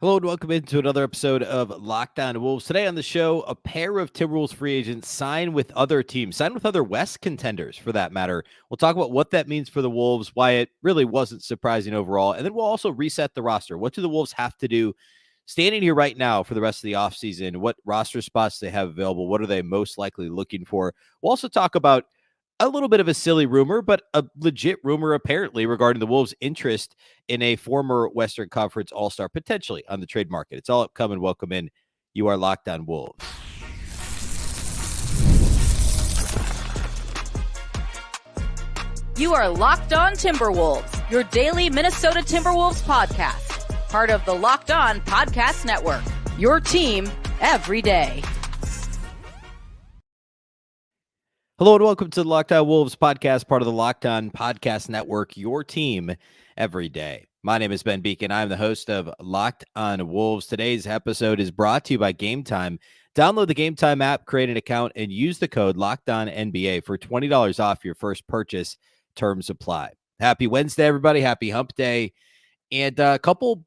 Hello and welcome into another episode of Locked On Wolves. Today on the show, a pair of Timberwolves free agents sign with other teams, sign with other West contenders for that matter. We'll talk about what that means for the Wolves, why it really wasn't surprising overall, and then we'll also reset the roster. What do the Wolves have to do standing here right now for the rest of the offseason? What roster spots they have available? What are they most likely looking for? We'll also talk about a little bit of a silly rumor, but a legit rumor apparently regarding the Wolves' interest in a former Western Conference All-Star potentially on the trade market. It's all upcoming. Welcome in. You are Locked On Wolves. You are Locked On Timberwolves, your daily Minnesota Timberwolves podcast. Part of the Locked On Podcast Network, your team every day. Hello and welcome to the Locked On Wolves podcast, part of the Locked On Podcast Network, your team every day. My name is Ben Beecken. I'm the host of Locked On Wolves. Today's episode is brought to you by Game Time. Download the Game Time app, create an account, and use the code LOCKEDONNBA for $20 off your first purchase. Terms apply. Happy Wednesday, everybody. Happy Hump Day. And a couple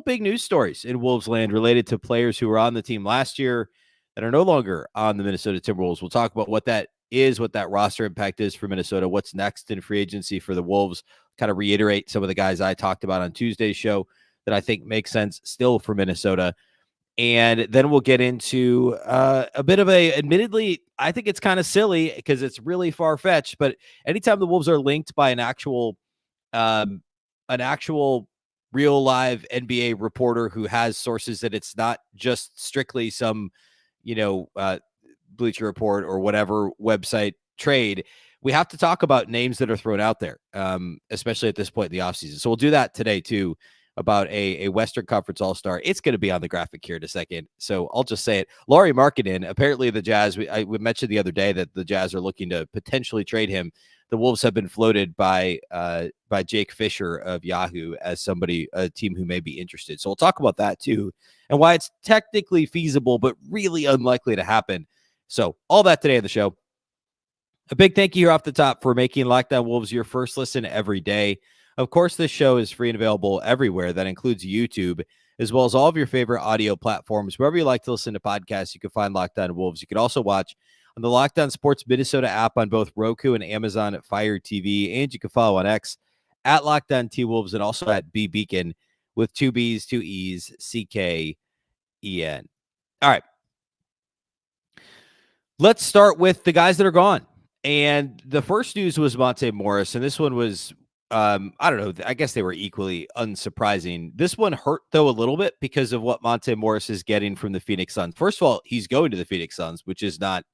big news stories in Wolves land related to players who were on the team last year that are no longer on the Minnesota Timberwolves. We'll talk about what that is, what that roster impact is for Minnesota, what's next in free agency for the Wolves, kind of reiterate some of the guys I talked about on Tuesday's show that I think make sense still for Minnesota. And then we'll get into a bit of admittedly, I think it's kind of silly because it's really far-fetched, but anytime the Wolves are linked by an actual real live NBA reporter who has sources that it's not just strictly some, Bleacher Report or whatever website trade, we have to talk about names that are thrown out there, especially at this point in the offseason. So we'll do that today too, about a Western Conference All-Star. It's going to be on the graphic here in a second, so I'll just say it. Lauri Markkanen, apparently the Jazz, we mentioned the other day that the Jazz are looking to potentially trade him. The Wolves have been floated by Jake Fisher of Yahoo as a team who may be interested. So we'll talk about that too, and why it's technically feasible, but really unlikely to happen. So all that today on the show. A big thank you here off the top for making Locked On Wolves your first listen every day. Of course, this show is free and available everywhere. That includes YouTube, as well as all of your favorite audio platforms. Wherever you like to listen to podcasts, you can find Locked On Wolves. You can also watch on the Locked On Sports Minnesota app on both Roku and Amazon at Fire TV. And you can follow on X at Locked On T-Wolves and also at Beecken with 2 B's, 2 E's, CKEN. All right. Let's start with the guys that are gone. And the first news was Monte Morris, and this one was, I don't know, I guess they were equally unsurprising. This one hurt, though, a little bit because of what Monte Morris is getting from the Phoenix Suns. First of all, he's going to the Phoenix Suns, which is not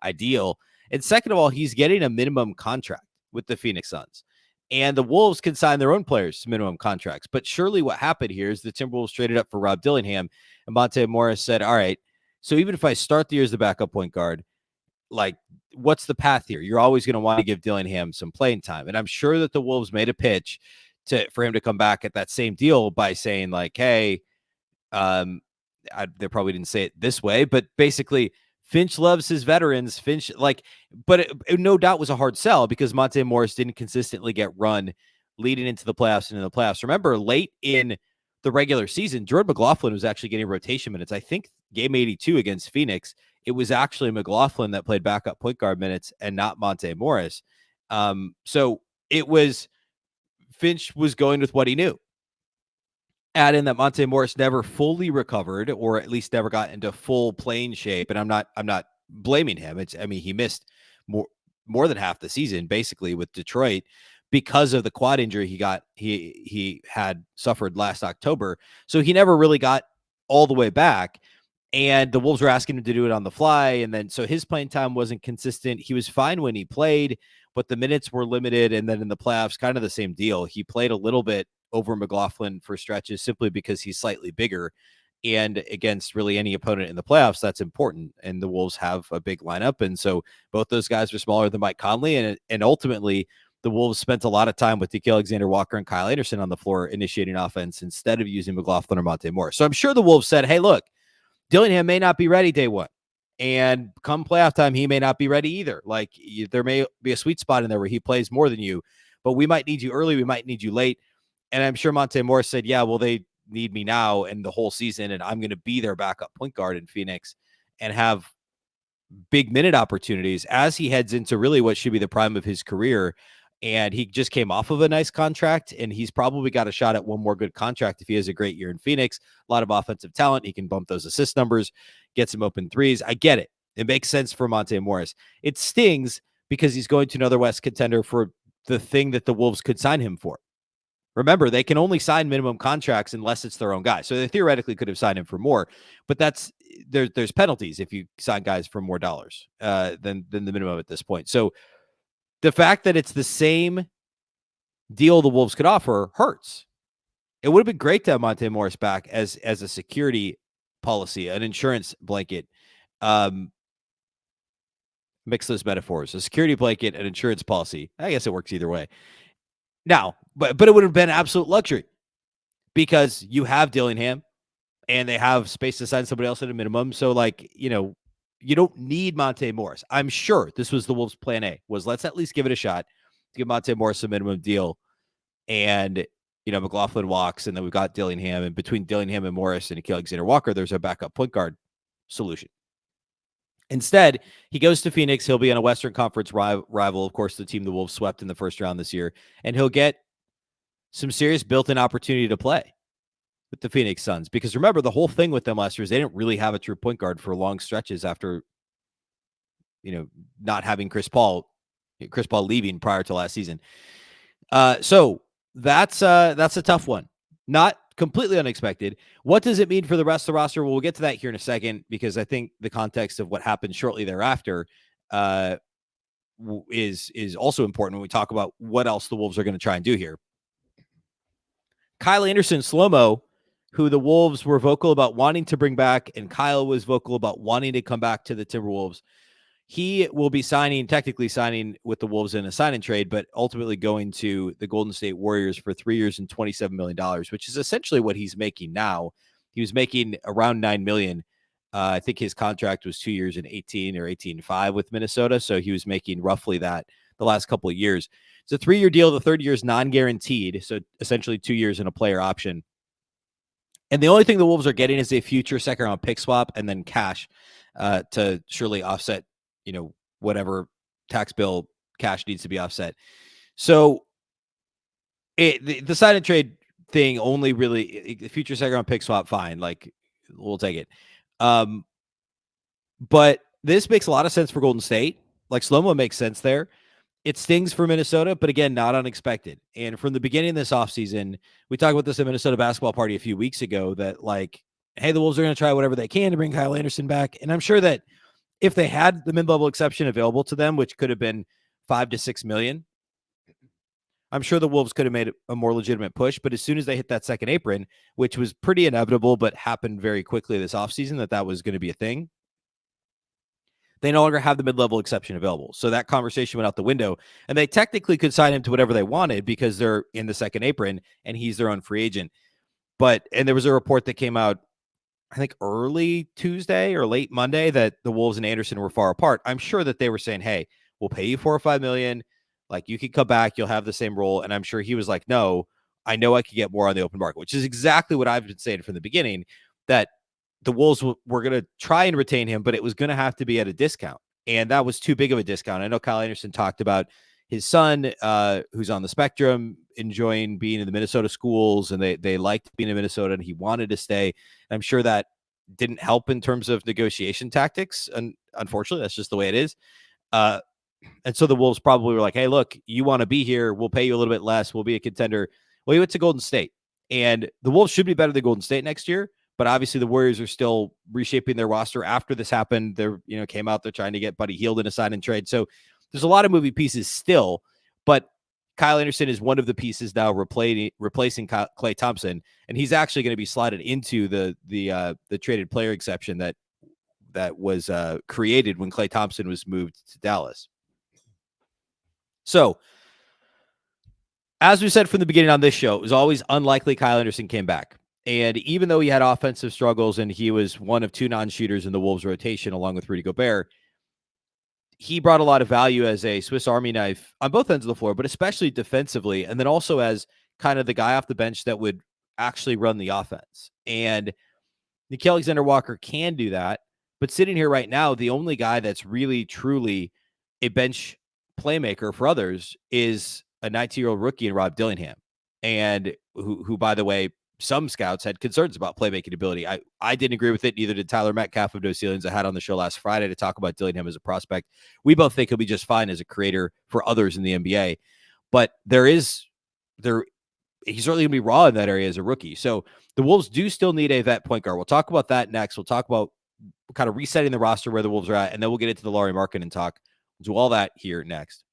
ideal. And second of all, he's getting a minimum contract with the Phoenix Suns. And the Wolves can sign their own players to minimum contracts. But surely what happened here is the Timberwolves traded up for Rob Dillingham, and Monte Morris said, all right, so even if I start the year as the backup point guard, like, what's the path here? You're always going to want to give Dillingham some playing time. And I'm sure that the Wolves made a pitch for him to come back at that same deal by saying, like, hey, they probably didn't say it this way, but basically Finch loves his veterans. But it no doubt was a hard sell because Monte Morris didn't consistently get run leading into the playoffs and in the playoffs. Remember, late in the regular season, Jordan McLaughlin was actually getting rotation minutes. I think game 82 against Phoenix, it was actually McLaughlin that played backup point guard minutes and not Monte Morris. So it was Finch was going with what he knew. Add in that Monte Morris never fully recovered, or at least never got into full playing shape. And I'm not blaming him. He missed more than half the season basically with Detroit because of the quad injury he had suffered last October. So he never really got all the way back. And the Wolves were asking him to do it on the fly. And then, so his playing time wasn't consistent. He was fine when he played, but the minutes were limited. And then in the playoffs, kind of the same deal. He played a little bit over McLaughlin for stretches simply because he's slightly bigger. And against really any opponent in the playoffs, that's important. And the Wolves have a big lineup. And so both those guys are smaller than Mike Conley. And ultimately, the Wolves spent a lot of time with Nickeil Alexander-Walker and Kyle Anderson on the floor initiating offense instead of using McLaughlin or Monte Morris. So I'm sure the Wolves said, hey, look, Dillingham may not be ready day one. And come playoff time, he may not be ready either. Like, there may be a sweet spot in there where he plays more than you, but we might need you early. We might need you late. And I'm sure Monte Morris said, yeah, well, they need me now and the whole season, and I'm going to be their backup point guard in Phoenix and have big minute opportunities as he heads into really what should be the prime of his career. And he just came off of a nice contract, and he's probably got a shot at one more good contract if he has a great year in Phoenix. A lot of offensive talent. He can bump those assist numbers, get some open threes. I get it. It makes sense for Monte Morris. It stings because he's going to another West contender for the thing that the Wolves could sign him for. Remember, they can only sign minimum contracts unless it's their own guy. So they theoretically could have signed him for more, but there's penalties if you sign guys for more dollars than the minimum at this point. So the fact that it's the same deal the Wolves could offer hurts. It would have been great to have Monte Morris back as a security policy, an insurance blanket. Mix those metaphors: a security blanket, an insurance policy. I guess it works either way. Now, but it would have been absolute luxury because you have Dillingham and they have space to sign somebody else at a minimum. So, like, you don't need Monte Morris. I'm sure this was the Wolves' plan A, was let's at least give it a shot to give Monte Morris a minimum deal. And, McLaughlin walks, and then we've got Dillingham. And between Dillingham and Morris and Nickeil Alexander-Walker, there's a backup point guard solution. Instead, he goes to Phoenix. He'll be on a Western Conference rival, of course, the team the Wolves swept in the first round this year. And he'll get some serious built-in opportunity to play with the Phoenix Suns. Because remember, the whole thing with them last year is they didn't really have a true point guard for long stretches after, not having Chris Paul leaving prior to last season. So that's a tough one. Not completely unexpected. What does it mean for the rest of the roster? Well, we'll get to that here in a second, because I think the context of what happened shortly thereafter is also important when we talk about what else the Wolves are going to try and do here. Kyle Anderson, slow-mo, who the Wolves were vocal about wanting to bring back, and Kyle was vocal about wanting to come back to the Timberwolves. He will be technically signing with the Wolves in a sign and trade, but ultimately going to the Golden State Warriors for 3 years and $27 million, which is essentially what he's making now. He was making around $9 million. I think his contract was 2 years and 18 or 18.5 with Minnesota. So he was making roughly that the last couple of years. It's a 3-year deal. The third year is non-guaranteed. So essentially 2 years and a player option. And the only thing the Wolves are getting is a future second round pick swap and then cash to surely offset, whatever tax bill cash needs to be offset. So the sign and trade thing only really, the future second round pick swap, fine. Like, we'll take it. But this makes a lot of sense for Golden State. Like, slow-mo makes sense there. It stings for Minnesota, but again, not unexpected. And from the beginning of this offseason, we talked about this at Minnesota Basketball Party a few weeks ago, that like, hey, the Wolves are going to try whatever they can to bring Kyle Anderson back. And I'm sure that if they had the mid-level exception available to them, which could have been $5 to $6 million, I'm sure the Wolves could have made a more legitimate push. But as soon as they hit that second apron, which was pretty inevitable, but happened very quickly this offseason, that was going to be a thing, they no longer have the mid-level exception available. So that conversation went out the window, and they technically could sign him to whatever they wanted because they're in the second apron and he's their own free agent. And there was a report that came out, I think early Tuesday or late Monday, that the Wolves and Anderson were far apart. I'm sure that they were saying, hey, we'll pay you $4 or $5 million. Like, you can come back, you'll have the same role. And I'm sure he was like, no, I know I could get more on the open market, which is exactly what I've been saying from the beginning, that the Wolves were going to try and retain him, but it was going to have to be at a discount. And that was too big of a discount. I know Kyle Anderson talked about his son, who's on the spectrum, enjoying being in the Minnesota schools, and they liked being in Minnesota, and he wanted to stay. And I'm sure that didn't help in terms of negotiation tactics. And unfortunately, that's just the way it is. And so the Wolves probably were like, hey, look, you want to be here, we'll pay you a little bit less, we'll be a contender. Well, he went to Golden State, and the Wolves should be better than Golden State next year. But obviously the Warriors are still reshaping their roster after this happened. They're, came out, they're trying to get Buddy Hield in a sign and trade. So there's a lot of moving pieces still, but Kyle Anderson is one of the pieces now replacing Klay Thompson. And he's actually going to be slotted into the traded player exception that was created when Klay Thompson was moved to Dallas. So as we said from the beginning on this show, it was always unlikely Kyle Anderson came back. And even though he had offensive struggles and he was one of 2 non-shooters in the Wolves rotation along with Rudy Gobert, he brought a lot of value as a Swiss Army knife on both ends of the floor, but especially defensively. And then also as kind of the guy off the bench that would actually run the offense. And Nickeil Alexander-Walker can do that. But sitting here right now, the only guy that's really, truly a bench playmaker for others is a 19-year-old rookie in Rob Dillingham. And who, by the way, some scouts had concerns about playmaking ability. I didn't agree with it. Neither did Tyler Metcalf of No Ceilings. I had on the show last Friday to talk about Dillingham as a prospect. We both think he'll be just fine as a creator for others in the NBA. But he's certainly going to be raw in that area as a rookie. So the Wolves do still need a vet point guard. We'll talk about that next. We'll talk about kind of resetting the roster where the Wolves are at, and then we'll get into the Lauri Markkanen talk. We'll do all that here next.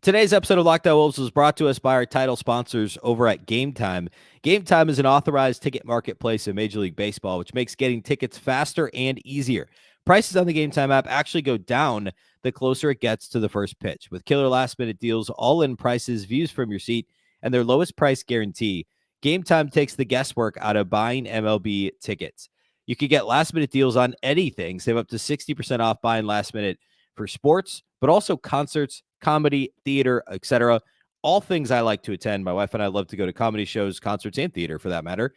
Today's episode of Locked On Wolves was brought to us by our title sponsors over at Game Time. Game Time is an authorized ticket marketplace in Major League Baseball, which makes getting tickets faster and easier. Prices on the Game Time app actually go down the closer it gets to the first pitch. With killer last-minute deals, all-in prices, views from your seat, and their lowest price guarantee, Game Time takes the guesswork out of buying MLB tickets. You can get last-minute deals on anything, save up to 60% off buying last-minute for sports, but also concerts, comedy, theater, etc. All things I like to attend. My wife and I love to go to comedy shows, concerts, and theater for that matter.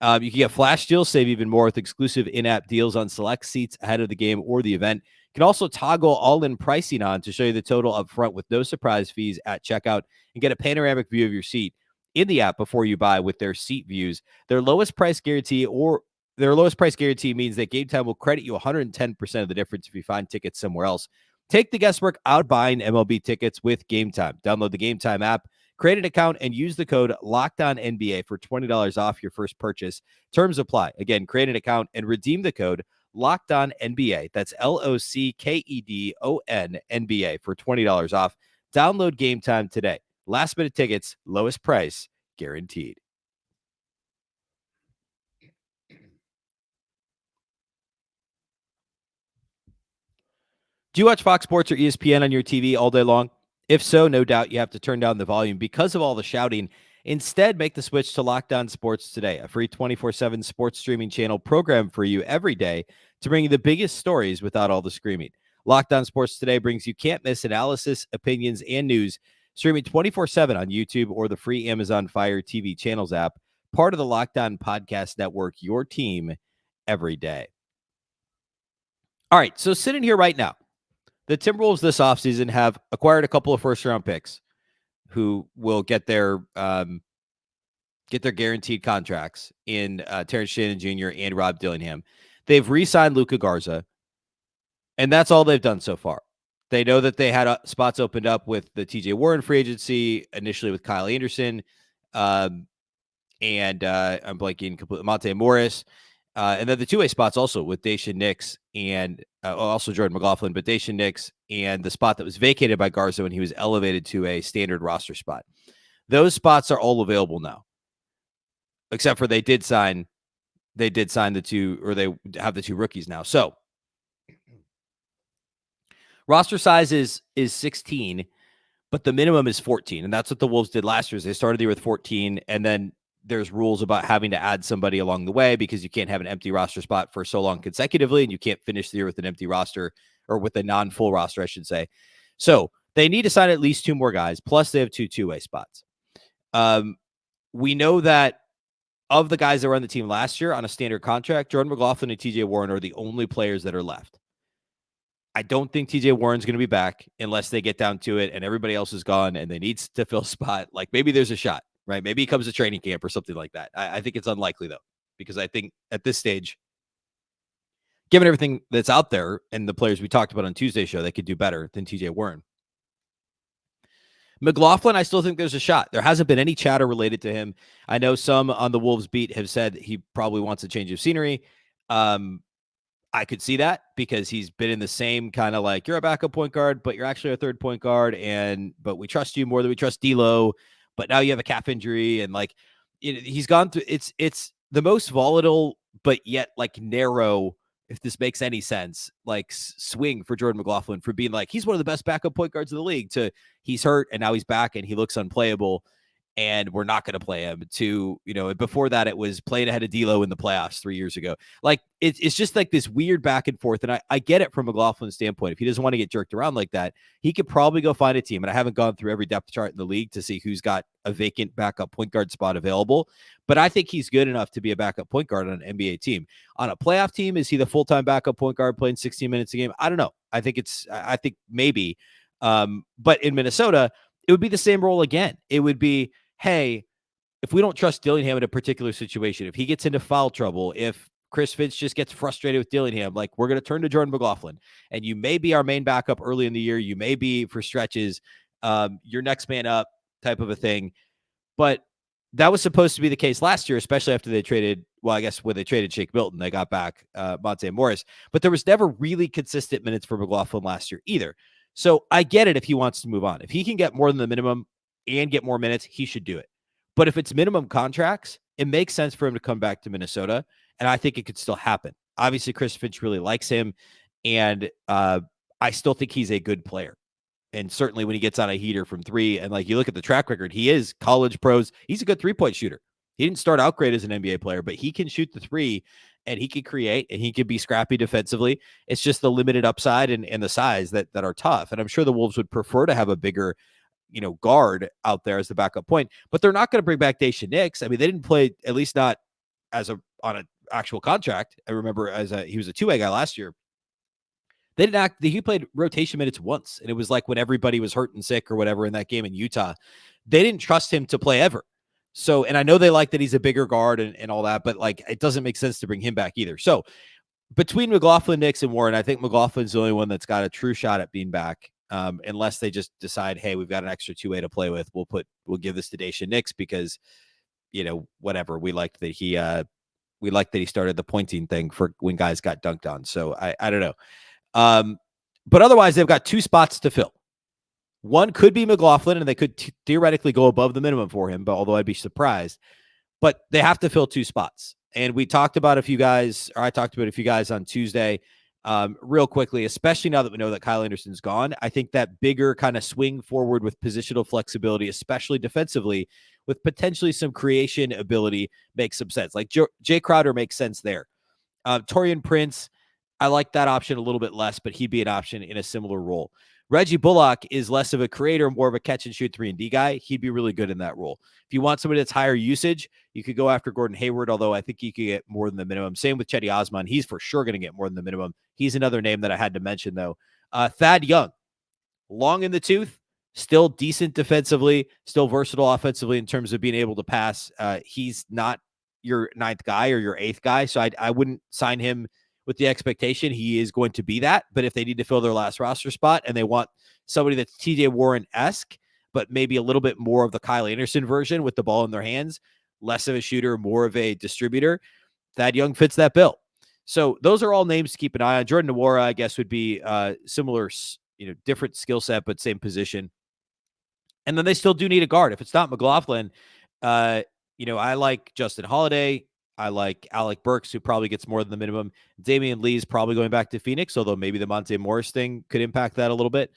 You can get flash deals, save even more with exclusive in-app deals on select seats ahead of the game or the event. You can also toggle all-in pricing on to show you the total up front with no surprise fees at checkout and get a panoramic view of your seat in the app before you buy with their seat views. Their lowest price guarantee means that Game Time will credit you 110% of the difference if you find tickets somewhere else. Take the guesswork out of buying MLB tickets with Game Time. Download the Game Time app, create an account, and use the code LOCKEDONNBA for $20 off your first purchase. Terms apply. Again, create an account and redeem the code LOCKEDONNBA. That's LOCKEDON NBA for $20 off. Download Game Time today. Last minute tickets, lowest price, guaranteed. Do you watch Fox Sports or ESPN on your TV all day long? If so, no doubt you have to turn down the volume because of all the shouting. Instead, make the switch to Locked On Sports Today, a free 24/7 sports streaming channel programmed for you every day to bring you the biggest stories without all the screaming. Locked On Sports Today brings you can't-miss analysis, opinions, and news, streaming 24/7 on YouTube or the free Amazon Fire TV channels app, part of the Locked On Podcast Network, your team every day. All right, so sitting here right now, the Timberwolves this offseason have acquired a couple of first-round picks who will get their guaranteed contracts in Terrence Shannon Jr. and Rob Dillingham. They've re-signed Luka Garza, and that's all they've done so far. They know that they had spots opened up with the TJ Warren free agency, initially with Kyle Anderson, and I'm blanking completely, Monte Morris. And then the two-way spots also with Daishen Nix and also Jordan McLaughlin, but Daishen Nix and the spot that was vacated by Garza when he was elevated to a standard roster spot. Those spots are all available now, except for they did sign the two, or they have the two rookies now. So roster size is 16, but the minimum is 14. And that's what the Wolves did last year. They started the year with 14, and then there's rules about having to add somebody along the way because you can't have an empty roster spot for so long consecutively, and you can't finish the year with an empty roster, or with a non-full roster, I should say. So they need to sign at least two more guys, plus they have two-way spots. We know that of the guys that were on the team last year on a standard contract, Jordan McLaughlin and TJ Warren are the only players that are left. I don't think TJ Warren's going to be back unless they get down to it and everybody else is gone and they need to fill a spot. Like, maybe there's a shot, right? Maybe he comes to training camp or something like that. I think it's unlikely, though, because I think at this stage, given everything that's out there and the players we talked about on Tuesday's show, they could do better than TJ Warren. McLaughlin, I still think there's a shot. There hasn't been any chatter related to him. I know some on the Wolves beat have said he probably wants a change of scenery. I could see that because he's been in the same kind of like, you're a backup point guard, but you're actually a third point guard. But we trust you more than we trust D'Lo, but now you have a calf injury. And like, he's gone through, it's the most volatile, but yet like narrow, if this makes any sense, like swing for Jordan McLaughlin, for being like, he's one of the best backup point guards in the league, to he's hurt and now he's back and he looks unplayable. and we're not going to play him, to, before that it was playing ahead of D'Lo in the playoffs 3 years ago. Like it's just like this weird back and forth. And I get it from McLaughlin's standpoint. If he doesn't want to get jerked around like that, he could probably go find a team. And I haven't gone through every depth chart in the league to see who's got a vacant backup point guard spot available, but I think he's good enough to be a backup point guard on an NBA team. On a playoff team, is he the full-time backup point guard playing 16 minutes a game? I don't know. I think maybe. But in Minnesota, it would be the same role again. It would be, hey, if we don't trust Dillingham in a particular situation, if he gets into foul trouble, if Chris Finch just gets frustrated with Dillingham, like, we're going to turn to Jordan McLaughlin, and you may be our main backup early in the year. You may be for stretches, your next man up type of a thing. But that was supposed to be the case last year, especially after they traded, I guess when they traded Shake Milton, they got back Monte Morris, but there was never really consistent minutes for McLaughlin last year either. So I get it if he wants to move on. If he can get more than the minimum and get more minutes, he should do it. But if it's minimum contracts, it makes sense for him to come back to Minnesota, and I think it could still happen. Obviously, Chris Finch really likes him, and I still think he's a good player. And certainly when he gets on a heater from three, and like you look at the track record, he is college pros. He's a good 3-point shooter. He didn't start out great as an NBA player, but he can shoot the three, and he can create, and he can be scrappy defensively. It's just the limited upside and the size that are tough. And I'm sure the Wolves would prefer to have a bigger, guard out there as the backup point, but they're not going to bring back Daishen Nix. I mean, they didn't play, at least not on an actual contract. I remember he was a two-way guy last year. He played rotation minutes once, and it was like when everybody was hurt and sick or whatever in that game in Utah. They didn't trust him to play ever. So, and I know they like that he's a bigger guard and all that, but like, it doesn't make sense to bring him back either. So between McLaughlin, Nix, and Warren, I think McLaughlin's the only one that's got a true shot at being back. Unless they just decide, hey, we've got an extra two-way to play with. We'll give this to Daishen Nix because, whatever. We liked that he started the pointing thing for when guys got dunked on. So I don't know. But otherwise, they've got two spots to fill. One could be McLaughlin, and they could theoretically go above the minimum for him, but although I'd be surprised. But they have to fill two spots. And I talked about a few guys on Tuesday. Real quickly, especially now that we know that Kyle Anderson's gone, I think that bigger kind of swing forward with positional flexibility, especially defensively, with potentially some creation ability, makes some sense. Like Jay Crowder makes sense there. Taurean Prince, I like that option a little bit less, but he'd be an option in a similar role. Reggie Bullock is less of a creator, more of a catch and shoot 3-and-D guy. He'd be really good in that role. If you want somebody that's higher usage, you could go after Gordon Hayward, although I think he could get more than the minimum. Same with Cedi Osman. He's for sure going to get more than the minimum. He's another name that I had to mention, though. Thad Young, long in the tooth, still decent defensively, still versatile offensively in terms of being able to pass. He's not your ninth guy or your eighth guy, so I wouldn't sign him with the expectation he is going to be that. But if they need to fill their last roster spot and they want somebody that's TJ Warren-esque, but maybe a little bit more of the Kyle Anderson version with the ball in their hands, less of a shooter, more of a distributor, Thad Young fits that bill. So those are all names to keep an eye on. Jordan Nwora, I guess, would be similar, different skill set, but same position. And then they still do need a guard. If it's not McLaughlin, I like Justin Holiday. I like Alec Burks, who probably gets more than the minimum. Damian Lee's probably going back to Phoenix, although maybe the Monte Morris thing could impact that a little bit.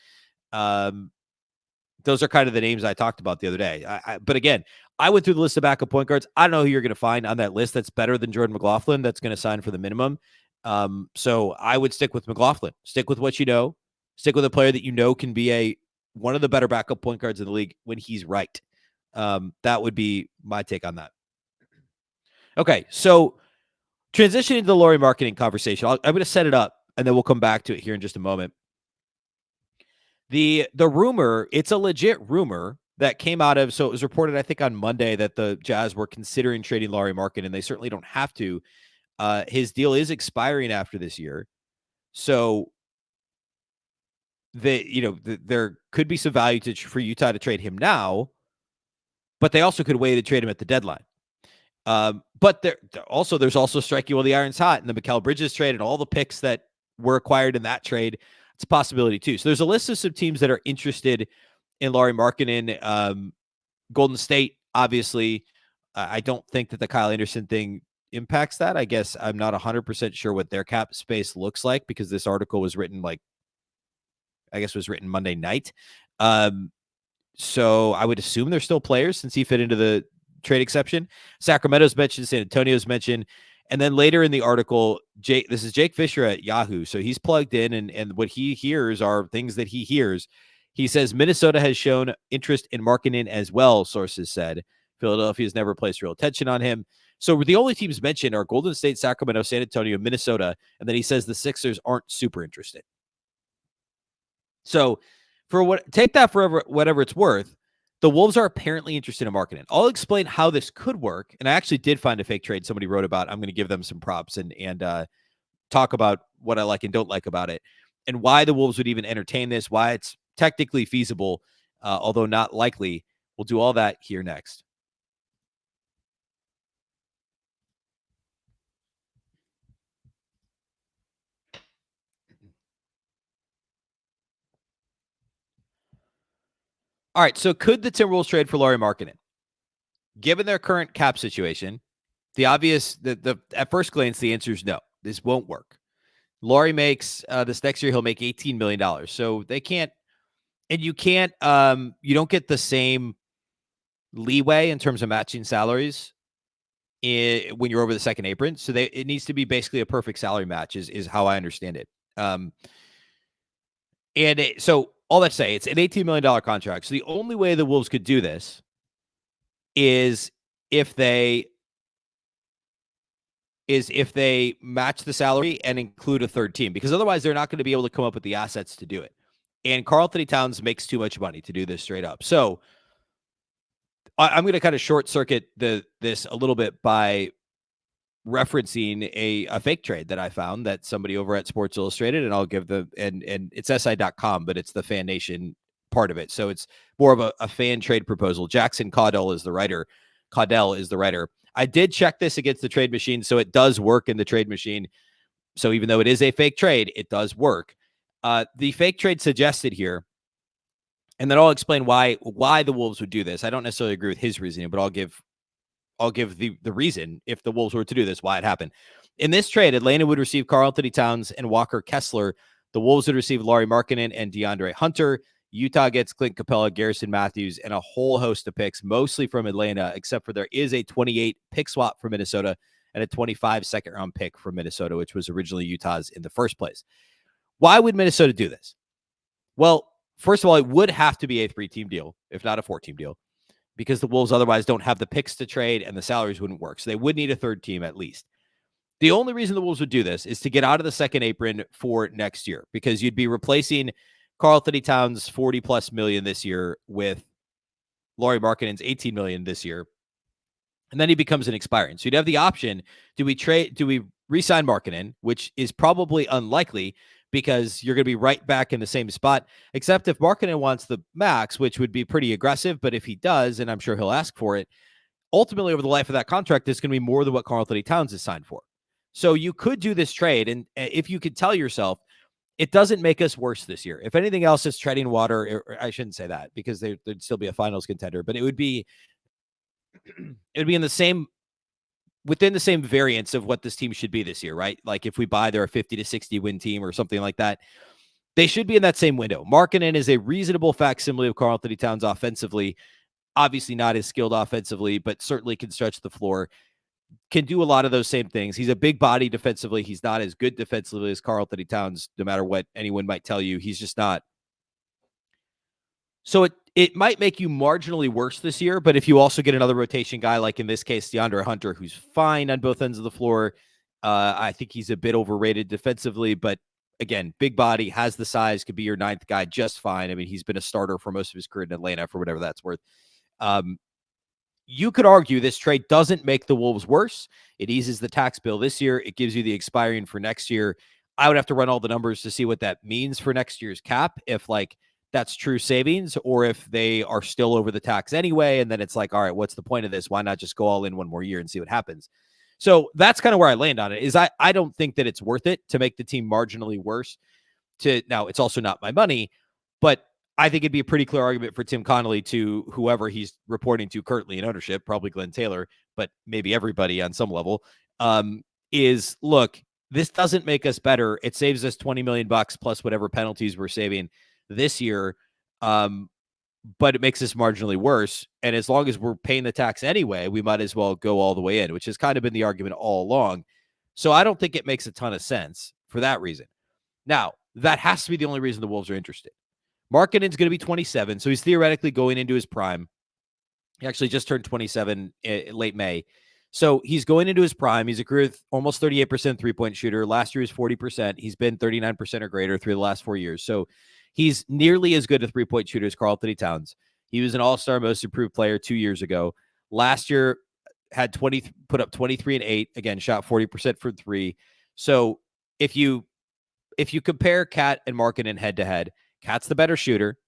Those are kind of the names I talked about the other day. But again, I went through the list of backup point guards. I don't know who you're going to find on that list that's better than Jordan McLaughlin that's going to sign for the minimum. So I would stick with McLaughlin. Stick with what you know. Stick with a player that you know can be one of the better backup point guards in the league when he's right. That would be my take on that. Okay, so transitioning to the Lauri Markkanen conversation, I'm going to set it up, and then we'll come back to it here in just a moment. The rumor, it's a legit rumor that came out of, so it was reported, I think, on Monday that the Jazz were considering trading Lauri Markkanen, and they certainly don't have to. His deal is expiring after this year, so there could be some value for Utah to trade him now, but they also could wait to trade him at the deadline. But there's also striking while the iron's hot, and the Mikal Bridges trade and all the picks that were acquired in that trade. It's a possibility too. So there's a list of some teams that are interested in Lauri Markkanen. Golden State, obviously. I don't think that the Kyle Anderson thing impacts that. I guess I'm not 100% sure what their cap space looks like because this article was written Monday night. So I would assume they're still players since he fit into the trade exception. Sacramento's mentioned, San Antonio's mentioned. And then later in the article, this is Jake Fisher at Yahoo. So he's plugged in, and what he hears are things that he hears. He says Minnesota has shown interest in Markkanen as well, sources said. Philadelphia's never placed real attention on him. So the only teams mentioned are Golden State, Sacramento, San Antonio, Minnesota. And then he says the Sixers aren't super interested. So take that for whatever it's worth. The Wolves are apparently interested in Markkanen. I'll explain how this could work. And I actually did find a fake trade somebody wrote about. I'm going to give them some props and talk about what I like and don't like about it, and why the Wolves would even entertain this, why it's technically feasible, although not likely. We'll do all that here next. All right, so could the Timberwolves trade for Lauri Markkanen? Given their current cap situation, the obvious, at first glance, the answer is no. This won't work. Lauri makes this next year, he'll make $18 million. So they can't, and you can't, you don't get the same leeway in terms of matching salaries when you're over the second apron. So it needs to be basically a perfect salary match is how I understand it. So all that to say, it's an $18 million contract. So the only way the Wolves could do this is if they match the salary and include a third team, because otherwise they're not going to be able to come up with the assets to do it. And Karl-Anthony Towns makes too much money to do this straight up. So I'm going to kind of short circuit this a little bit by referencing a fake trade that I found that somebody over at Sports Illustrated, and I'll give and it's SI.com, but it's the Fan Nation part of it. So it's more of a fan trade proposal. Jackson Caudell is the writer. I did check this against the trade machine, so it does work in the trade machine. So even though it is a fake trade, it does work. The fake trade suggested here, and then I'll explain why the Wolves would do this. I don't necessarily agree with his reasoning, but I'll give the reason if the Wolves were to do this, why it happened. In this trade, Atlanta would receive Karl-Anthony Towns and Walker Kessler. The Wolves would receive Lauri Markkanen and DeAndre Hunter. Utah gets Clint Capella, Garrison Matthews, and a whole host of picks, mostly from Atlanta, except for there is a 28 pick swap for Minnesota and a 25 second-round pick from Minnesota, which was originally Utah's in the first place. Why would Minnesota do this? Well, first of all, it would have to be a 3-team deal, if not a 4-team deal, because the Wolves otherwise don't have the picks to trade and the salaries wouldn't work. So they would need a third team at least. The only reason the Wolves would do this is to get out of the second apron for next year, because you'd be replacing Karl-Anthony Towns' $40+ million this year with Lauri Markkanen's $18 million this year. And then he becomes an expiring. So you'd have the option. Do we re-sign Markkanen, which is probably unlikely because you're going to be right back in the same spot, except if Markkanen wants the max, which would be pretty aggressive. But if he does, and I'm sure he'll ask for it, ultimately over the life of that contract, it's going to be more than what Karl-Anthony Towns is signed for. So you could do this trade. And if you could tell yourself, it doesn't make us worse this year. If anything else is treading water, or I shouldn't say that because there'd still be a finals contender, but it would be in the same, within the same variance of what this team should be this year, right? Like if we buy they're a 50 to 60 win team or something like that, they should be in that same window. Markkanen is a reasonable facsimile of Karl-Anthony Towns offensively, obviously not as skilled offensively, but certainly can stretch the floor, can do a lot of those same things. He's a big body defensively. He's not as good defensively as Karl-Anthony Towns, no matter what anyone might tell you. He's just not. So it might make you marginally worse this year, but if you also get another rotation guy, like in this case, DeAndre Hunter, who's fine on both ends of the floor, I think he's a bit overrated defensively, but again, big body, has the size, could be your ninth guy just fine. I mean, he's been a starter for most of his career in Atlanta, for whatever that's worth. You could argue this trade doesn't make the Wolves worse. It eases the tax bill this year. It gives you the expiring for next year. I would have to run all the numbers to see what that means for next year's cap, if like that's true savings, or if they are still over the tax anyway. And then it's like, all right, what's the point of this? Why not just go all in one more year and see what happens? So that's kind of where I land on it, is I don't think that it's worth it to make the team marginally worse. Now, it's also not my money, but I think it'd be a pretty clear argument for Tim Conley to whoever he's reporting to currently in ownership, probably Glenn Taylor, but maybe everybody on some level, is look, this doesn't make us better. It saves us $20 million plus whatever penalties we're saving this year. but it makes this marginally worse. And as long as we're paying the tax anyway, we might as well go all the way in, which has kind of been the argument all along. So I don't think it makes a ton of sense for that reason. Now, that has to be the only reason the Wolves are interested. Markkanen's going to be 27, so he's theoretically going into his prime. He actually just turned 27 in late May. So he's going into his prime. He's a career almost 38% three-point shooter. Last year was 40%. He's been 39% or greater through the last 4 years. So he's nearly as good a three-point shooter as Karl-Anthony Towns. He was an all-star most improved player 2 years ago. Last year had put up 23 and 8. Again, shot 40% from three. So if you compare Cat and Markkanen head to head, Cat's the better shooter.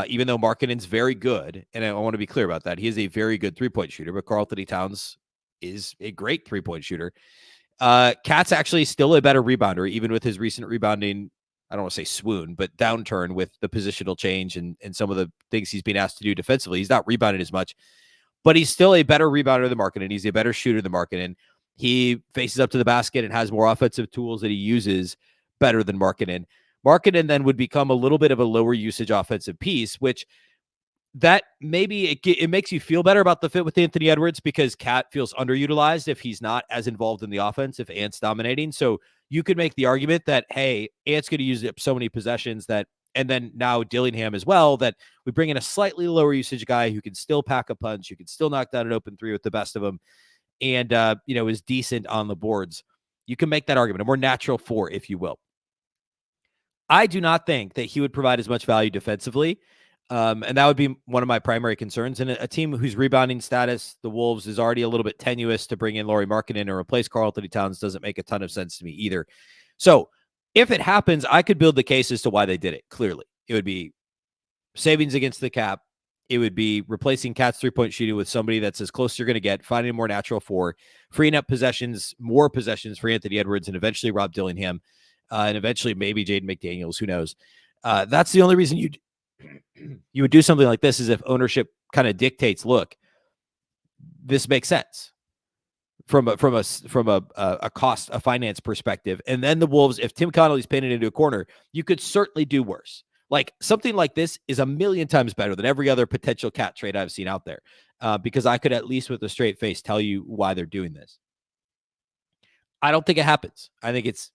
Even though Markkanen's very good, and I want to be clear about that. He is a very good three-point shooter, but Karl-Anthony Towns is a great three-point shooter. Cat's actually still a better rebounder, even with his recent rebounding, I don't want to say swoon, but downturn with the positional change and some of the things he's been asked to do defensively. He's not rebounding as much, but he's still a better rebounder than Markkanen. He's a better shooter than Markkanen. He faces up to the basket and has more offensive tools that he uses better than Markkanen. Markkanen then would become a little bit of a lower usage offensive piece, which that maybe it makes you feel better about the fit with Anthony Edwards because Cat feels underutilized if he's not as involved in the offense, if Ant's dominating. So you could make the argument that, hey, Ant's going to use up so many possessions that, and then now Dillingham as well, that we bring in a slightly lower usage guy who can still pack a punch, who can still knock down an open three with the best of them, and, is decent on the boards. You can make that argument, a more natural four, if you will. I do not think that he would provide as much value defensively. And that would be one of my primary concerns. And a team whose rebounding status, the Wolves, is already a little bit tenuous. To bring in Lauri Markkanen and replace Karl-Anthony Towns doesn't make a ton of sense to me either. So if it happens, I could build the case as to why they did it. Clearly, it would be savings against the cap. It would be replacing Cat's three-point shooting with somebody that's as close as you're going to get, finding a more natural four, freeing up more possessions for Anthony Edwards and eventually Rob Dillingham. And eventually maybe Jaden McDaniels, who knows? That's the only reason you would do something like this, is if ownership kind of dictates, look, this makes sense from a cost, a finance perspective. And then the Wolves, if Tim Connolly's painted into a corner, you could certainly do worse. Like something like this is a million times better than every other potential Cat trade I've seen out there, because I could at least with a straight face tell you why they're doing this. I don't think it happens. I think it's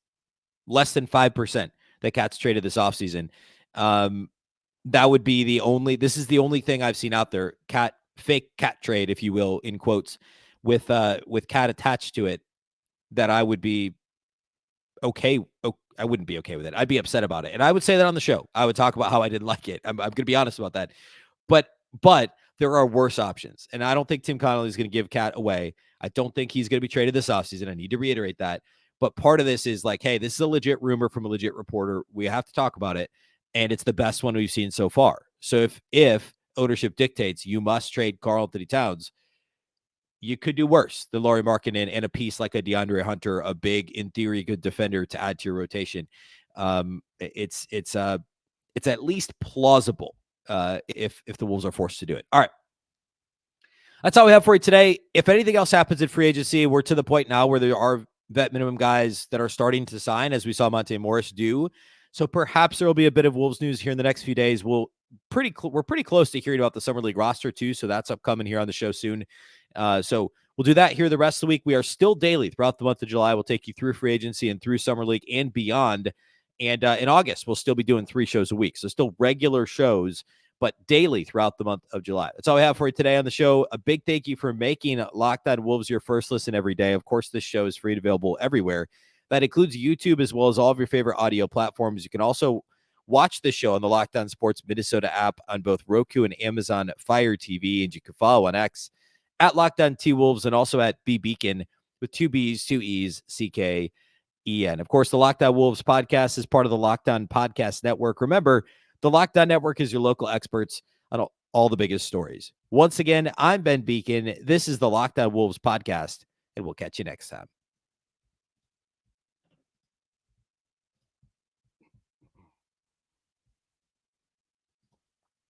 less than 5% that Cat's traded this offseason. That would be this is the only thing I've seen out there. Fake Cat trade, if you will, in quotes, with Cat attached to it, that I would be okay. I wouldn't be okay with it. I'd be upset about it. And I would say that on the show. I would talk about how I didn't like it. I'm going to be honest about that. But there are worse options. And I don't think Tim Connolly is going to give Cat away. I don't think he's going to be traded this offseason. I need to reiterate that. But part of this is like, hey, this is a legit rumor from a legit reporter. We have to talk about it. And it's the best one we've seen so far. So if ownership dictates you must trade Karl-Anthony Towns, you could do worse than Lauri Markkanen and a piece like a DeAndre Hunter, a big, in theory, good defender to add to your rotation. It's at least plausible if the Wolves are forced to do it. All right. That's all we have for you today. If anything else happens in free agency, we're to the point now where there are vet minimum guys that are starting to sign, as we saw Monte Morris do. So perhaps there will be a bit of Wolves news here in the next few days. We're pretty close to hearing about the Summer League roster too. So that's upcoming here on the show soon. So we'll do that here the rest of the week. We are still daily throughout the month of July. We'll take you through free agency and through Summer League and beyond. And in August, we'll still be doing 3 shows a week. So still regular shows, but daily throughout the month of July. That's all we have for you today on the show. A big thank you for making Locked On Wolves your first listen every day. Of course, this show is free and available everywhere. That includes YouTube as well as all of your favorite audio platforms. You can also watch the show on the Locked On Sports Minnesota app on both Roku and Amazon Fire TV. And you can follow on X at Locked On T-Wolves and also at Beecken with 2 B's, 2 E's, CKEN. Of course, the Locked On Wolves podcast is part of the Locked On Podcast Network. Remember, the Locked On Network is your local experts on all the biggest stories. Once again, I'm Ben Beecken. This is the Locked On Wolves podcast, and we'll catch you next time.